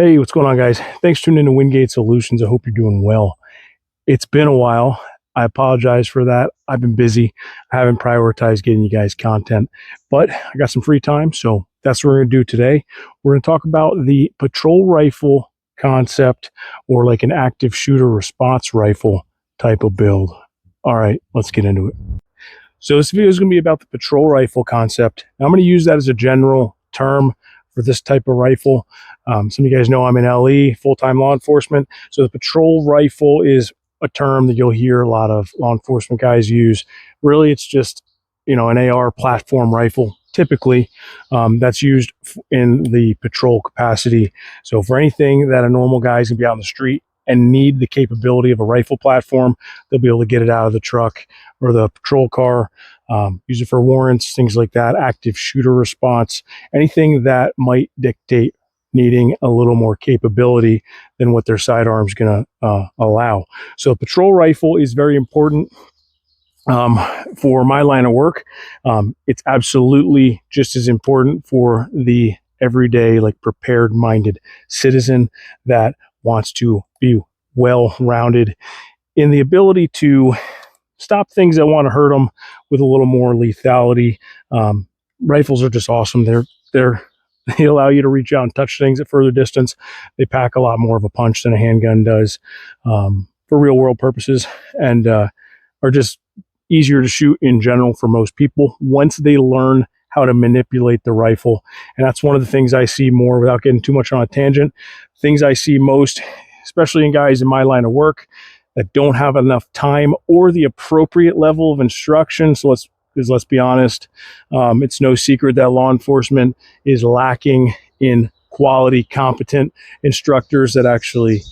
Hey, what's going on, guys? Thanks for tuning in to Wingate Solutions. I hope you're doing well. It's been a while. I apologize for that. I've been busy. I haven't prioritized getting you guys content, but I got some free time, so that's what we're going to do today. We're going to talk about the patrol rifle concept, or like an active shooter response rifle type of build. All right, let's get into it. So this video is going to be about the patrol rifle concept. Now, I'm going to use that as a general term for this type of rifle. Some of you guys know I'm in LE, full-time law enforcement. So the patrol rifle is a term that you'll hear a lot of law enforcement guys use. Really, it's just, an AR platform rifle, typically, that's used in the patrol capacity. So for anything that a normal guy is going to be out in the street and need the capability of a rifle platform, they'll be able to get it out of the truck or the patrol car, use it for warrants, things like that, active shooter response, anything that might dictate needing a little more capability than what their sidearm's going to allow. So a patrol rifle is very important for my line of work. It's absolutely just as important for the everyday, like, prepared-minded citizen that wants to be well-rounded in the ability to stop things that want to hurt them with a little more lethality. Rifles are just awesome. They allow you to reach out and touch things at further distance. They pack a lot more of a punch than a handgun does, for real world purposes, and are just easier to shoot in general for most people once they learn how to manipulate the rifle. And that's one of the things I see more, without getting too much on a tangent, things I see most, especially in guys in my line of work, that don't have enough time or the appropriate level of instruction. So let's be honest, it's no secret that law enforcement is lacking in quality, competent instructors that actually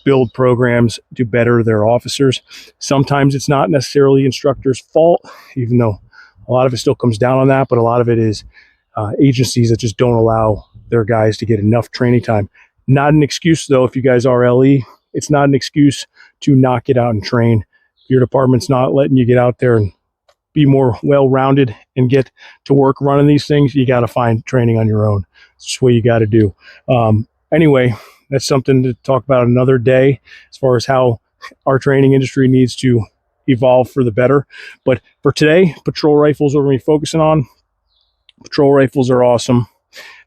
build programs to better their officers. Sometimes it's not necessarily instructors' fault, even though a lot of it still comes down on that, but a lot of it is agencies that just don't allow their guys to get enough training time. Not an excuse, though, if you guys are LE. It's not an excuse to not get out and train. If your department's not letting you get out there and be more well-rounded and get to work running these things, you got to find training on your own. It's just what you got to do. Anyway, that's something to talk about another day, as far as how our training industry needs to evolve for the better. But for today, patrol rifles are what we're focusing on. Patrol rifles are awesome.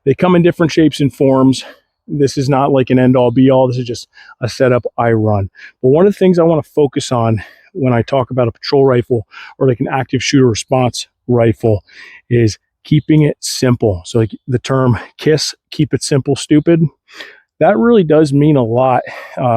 They come in different shapes and forms. This is not like an end-all be-all. This is just a setup I run. But one of the things I want to focus on when I talk about a patrol rifle, or like an active shooter response rifle, is keeping it simple. So, like the term KISS, keep it simple, stupid, that really does mean a lot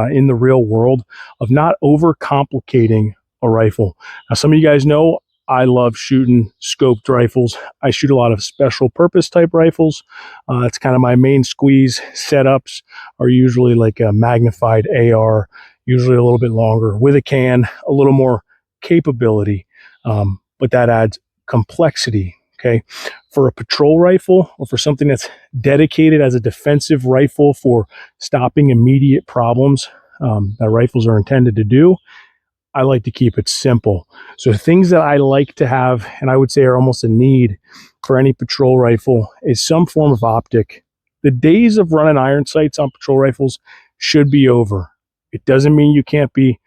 in the real world, of not overcomplicating a rifle. Now, some of you guys know I love shooting scoped rifles. I shoot a lot of special purpose type rifles. It's kind of my main squeeze. Setups are usually like a magnified AR, usually a little bit longer, with a can, a little more capability, but that adds complexity. Okay, for a patrol rifle, or for something that's dedicated as a defensive rifle for stopping immediate problems that rifles are intended to do, I like to keep it simple. So things that I like to have, and I would say are almost a need for any patrol rifle, is some form of optic. The days of running iron sights on patrol rifles should be over. It doesn't mean you can't be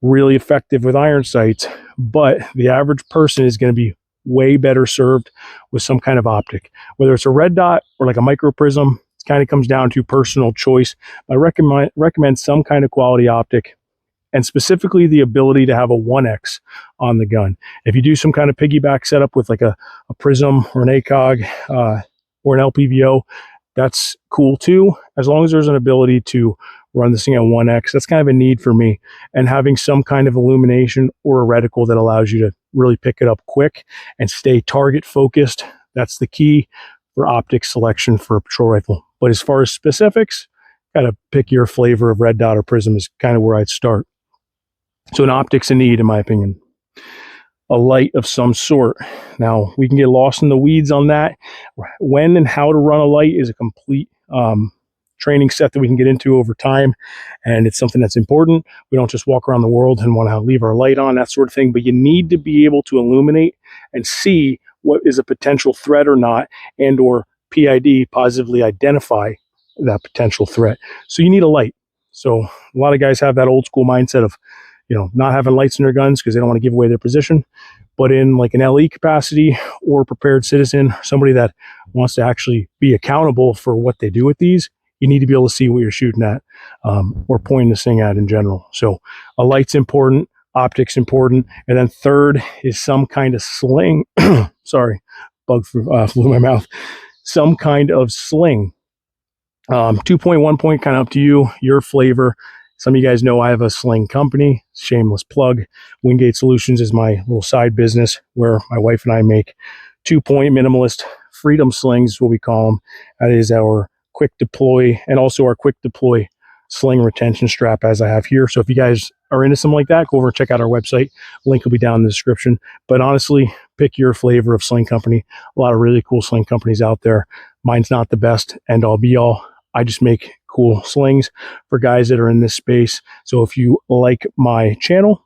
really effective with iron sights, but the average person is going to be way better served with some kind of optic, whether it's a red dot or like a micro prism. It kind of comes down to personal choice. I recommend some kind of quality optic, and specifically the ability to have a 1x on the gun. If you do some kind of piggyback setup with like a prism or an ACOG or an LPVO, that's cool too, as long as there's an ability to run this thing at 1x. That's kind of a need for me. And having some kind of illumination or a reticle that allows you to really pick it up quick and stay target focused, that's the key for optic selection for a patrol rifle. But as far as specifics, gotta pick your flavor of red dot or prism is kind of where I'd start. So an optic's a need, in my opinion. A light of some sort. Now, we can get lost in the weeds on that. When and how to run a light is a complete training set that we can get into over time, and it's something that's important. We don't just walk around the world and want to leave our light on, that sort of thing, but you need to be able to illuminate and see what is a potential threat or not, and or PID, positively identify that potential threat. So you need a light. So a lot of guys have that old school mindset of, not having lights in their guns because they don't want to give away their position. But in like an LE capacity or prepared citizen, somebody that wants to actually be accountable for what they do with these, you need to be able to see what you're shooting at, or pointing this thing at in general. So a light's important, optics important, and then third is some kind of sling. Sorry, bug flew in my mouth. Some kind of sling. 2 point, 1 point, kind of up to you, your flavor. Some of you guys know I have a sling company, shameless plug. Wingate Solutions is my little side business where my wife and I make 2 point minimalist freedom slings, what we call them. That is our quick deploy and also our quick deploy sling retention strap as I have here. So if you guys are into something like that, go over and check out our website. Link will be down in the description. But honestly, pick your flavor of sling company. A lot of really cool sling companies out there. Mine's not the best end all be all. I just make cool slings for guys that are in this space. So if you like my channel,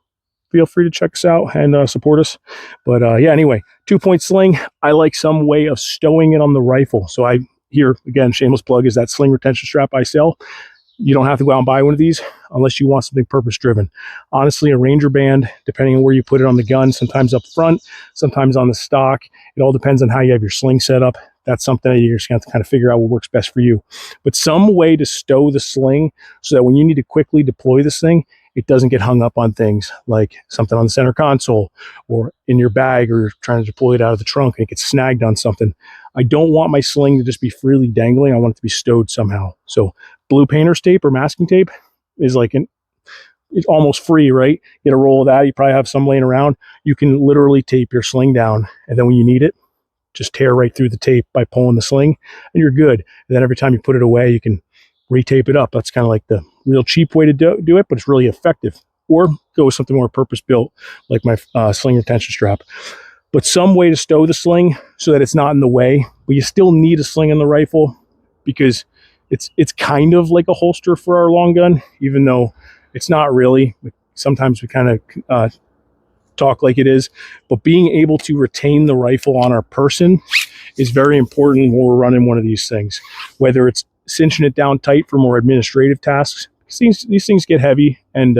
feel free to check us out and support us. But yeah, anyway, 2 point sling. I like some way of stowing it on the rifle. So here again, shameless plug, is that sling retention strap I sell. You don't have to go out and buy one of these unless you want something purpose driven. Honestly, a Ranger band, depending on where you put it on the gun, sometimes up front, sometimes on the stock. It all depends on how you have your sling set up. That's something that you're just going to have to kind of figure out what works best for you. But some way to stow the sling so that when you need to quickly deploy this thing, it doesn't get hung up on things like something on the center console or in your bag, or you're trying to deploy it out of the trunk and it gets snagged on something. I don't want my sling to just be freely dangling. I want it to be stowed somehow. So blue painter's tape or masking tape is like it's almost free, right? Get a roll of that. You probably have some laying around. You can literally tape your sling down, and then when you need it, just tear right through the tape by pulling the sling, and you're good. And then every time you put it away, you can retape it up. That's kind of like the real cheap way to do it, but it's really effective. Or go with something more purpose-built, like my sling retention strap. But some way to stow the sling so that it's not in the way. But you still need a sling in the rifle because it's kind of like a holster for our long gun, even though it's not really. Sometimes we kind of talk like it is, but being able to retain the rifle on our person is very important when we're running one of these things, whether it's cinching it down tight for more administrative tasks. These things get heavy, and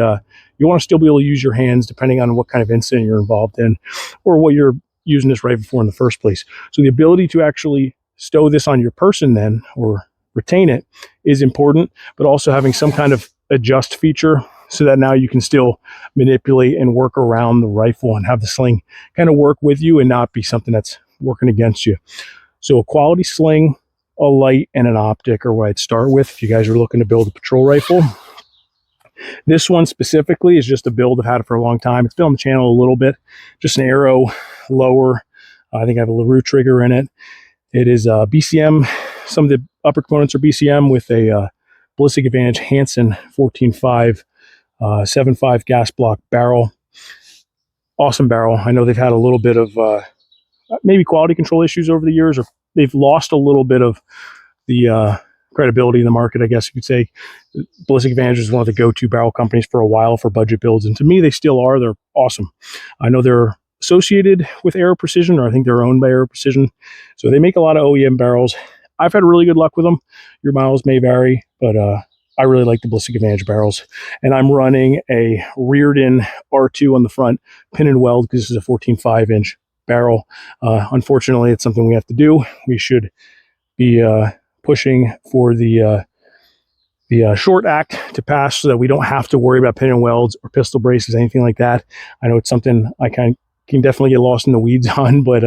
you want to still be able to use your hands depending on what kind of incident you're involved in or what you're using this rifle for in the first place. So the ability to actually stow this on your person then, or retain it, is important, but also having some kind of adjust feature so that now you can still manipulate and work around the rifle and have the sling kind of work with you and not be something that's working against you. So a quality sling, a light, and an optic are what I'd start with if you guys are looking to build a patrol rifle. This one specifically is just a build I've had it for a long time. It's been on the channel a little bit. Just an arrow lower. I think I have a LaRue trigger in it. It is BCM. Some of the upper components are BCM with a Ballistic Advantage Hansen 14.5 7.5 gas block barrel. Awesome barrel. I know they've had a little bit of maybe quality control issues over the years, or they've lost a little bit of the credibility in the market, I guess you could say. Ballistic Advantage is one of the go-to barrel companies for a while for budget builds, and to me, they still are. They're awesome. I know they're associated with Aero Precision, or I think they're owned by Aero Precision, so they make a lot of OEM barrels. I've had really good luck with them. Your miles may vary, but I really like the Ballistic Advantage barrels. And I'm running a reared-in R2 on the front, pin and weld, because this is a 14.5-inch barrel. Unfortunately, it's something we have to do. We should be pushing for the short act to pass so that we don't have to worry about pin and welds or pistol braces, anything like that. I know it's something I can definitely get lost in the weeds on, but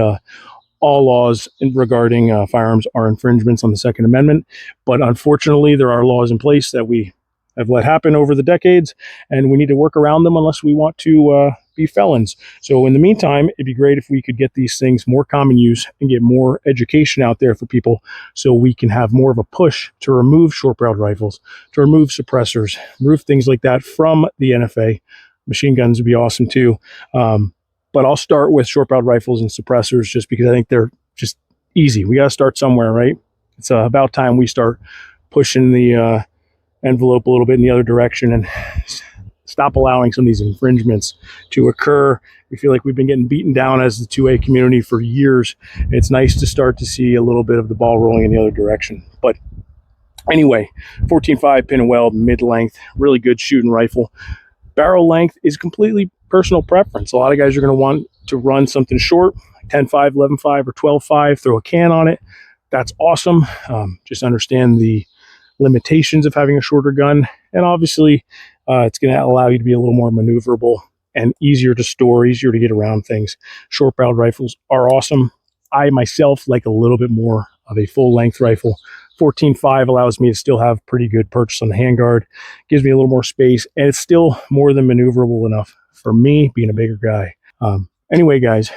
all laws regarding firearms are infringements on the Second Amendment. But unfortunately, there are laws in place that we have let happen over the decades, and we need to work around them unless we want to be felons. So in the meantime, it'd be great if we could get these things more common use and get more education out there for people so we can have more of a push to remove short-barreled rifles, to remove suppressors, remove things like that from the NFA. Machine guns would be awesome too. But I'll start with short-barreled rifles and suppressors just because I think they're just easy. We got to start somewhere, right? It's about time we start pushing the envelope a little bit in the other direction and stop allowing some of these infringements to occur. We feel like we've been getting beaten down as the 2A community for years. It's nice to start to see a little bit of the ball rolling in the other direction. But Anyway, 14.5 pin and weld, mid-length, really good shooting rifle. Barrel length is completely personal preference. A lot of guys are going to want to run something short, 10.5, 11.5, or 12.5, throw a can on it. That's awesome. Just understand the limitations of having a shorter gun. And obviously, it's going to allow you to be a little more maneuverable and easier to store, easier to get around things. Short barreled rifles are awesome. I myself like a little bit more of a full length rifle. 14.5 allows me to still have pretty good purchase on the handguard, gives me a little more space, and it's still more than maneuverable enough for me being a bigger guy. Anyway, guys,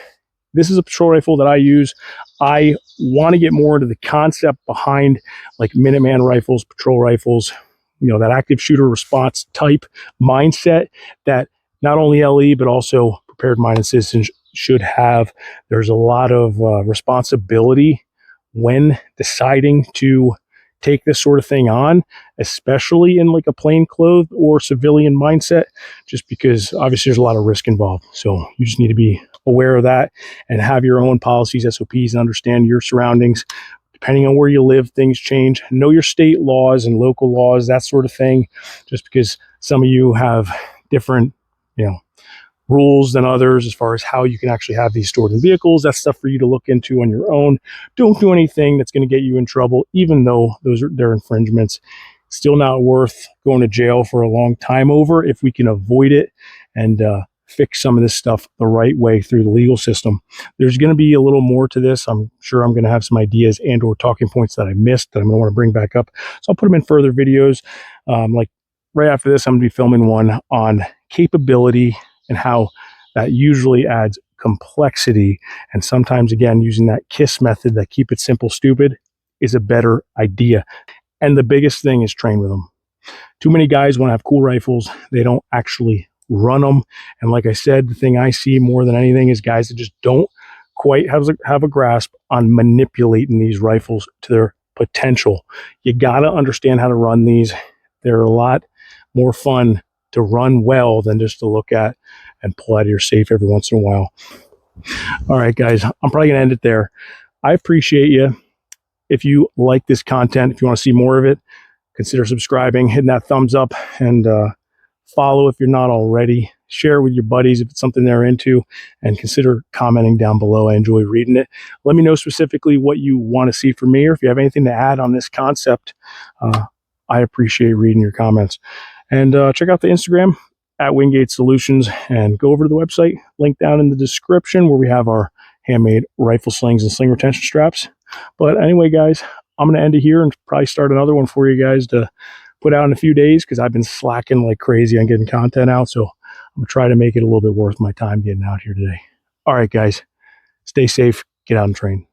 this is a patrol rifle that I use. I want to get more into the concept behind like Minuteman rifles, patrol rifles, that active shooter response type mindset that not only LE, but also prepared minded citizens should have. There's a lot of responsibility when deciding to take this sort of thing on, especially in like a plainclothes or civilian mindset, just because obviously there's a lot of risk involved. So you just need to be aware of that and have your own policies, SOPs, and understand your surroundings. Depending on where you live, things change. Know your state laws and local laws, that sort of thing. Just because some of you have different, rules than others as far as how you can actually have these stored in vehicles. That's stuff for you to look into on your own. Don't do anything that's going to get you in trouble, even though they're infringements. Still not worth going to jail for a long time over if we can avoid it and fix some of this stuff the right way through the legal system. There's going to be a little more to this. I'm sure I'm going to have some ideas and or talking points that I missed that I'm going to want to bring back up. So I'll put them in further videos. Like right after this, I'm going to be filming one on capability and how that usually adds complexity. And sometimes, again, using that KISS method, that keep it simple, stupid, is a better idea. And the biggest thing is train with them. Too many guys want to have cool rifles. They don't actually run them. And like I said, the thing I see more than anything is guys that just don't quite have a grasp on manipulating these rifles to their potential. You got to understand how to run these. They're a lot more fun to run well than just to look at and pull out of your safe every once in a while. All right, guys, I'm probably going to end it there. I appreciate you. If you like this content, if you want to see more of it, consider subscribing, hitting that thumbs up, and follow if you're not already. Share with your buddies if it's something they're into, and consider commenting down below. I enjoy reading it. Let me know specifically what you want to see from me, or if you have anything to add on this concept. I appreciate reading your comments. And check out the Instagram at Wingate Solutions, and go over to the website, link down in the description, where we have our handmade rifle slings and sling retention straps. But anyway, guys, I'm going to end it here and probably start another one for you guys to put out in a few days, because I've been slacking like crazy on getting content out. So I'm going to try to make it a little bit worth my time getting out here today. All right, guys, stay safe, get out and train.